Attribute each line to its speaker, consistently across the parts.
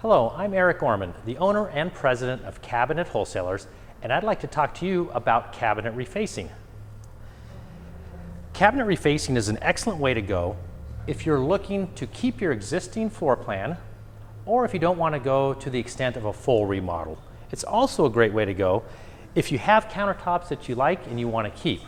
Speaker 1: Hello, I'm Eric Orman, the owner and president of Cabinet Wholesalers, and I'd like to talk to you about cabinet refacing. Cabinet refacing is an excellent way to go if you're looking to keep your existing floor plan, or if you don't want to go to the extent of a full remodel. It's also a great way to go if you have countertops that you like and you want to keep.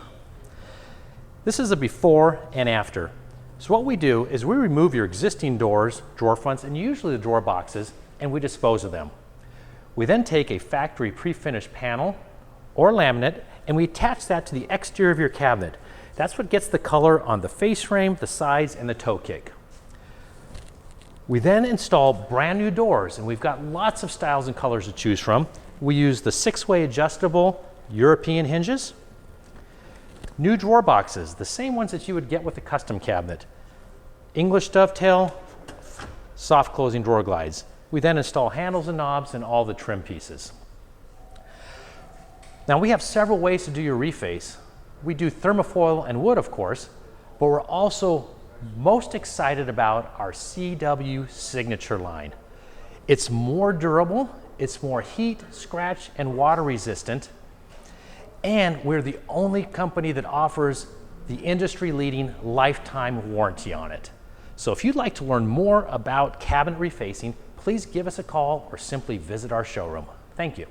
Speaker 1: This is a before and after. So what we do is we remove your existing doors, drawer fronts, and usually the drawer boxes, and we dispose of them. We then take a factory pre-finished panel or laminate and we attach that to the exterior of your cabinet. That's what gets the color on the face frame, the sides, and the toe kick. We then install brand new doors, and we've got lots of styles and colors to choose from. We use the 6-way adjustable European hinges, new drawer boxes, the same ones that you would get with a custom cabinet, English dovetail, soft closing drawer glides. We then install handles and knobs and all the trim pieces. Now we have several ways to do your reface. We do thermofoil and wood, of course, but we're also most excited about our CW Signature line. It's more durable, it's more heat, scratch, and water resistant, and we're the only company that offers the industry-leading lifetime warranty on it. So if you'd like to learn more about cabinet refacing, please give us a call or simply visit our showroom. Thank you.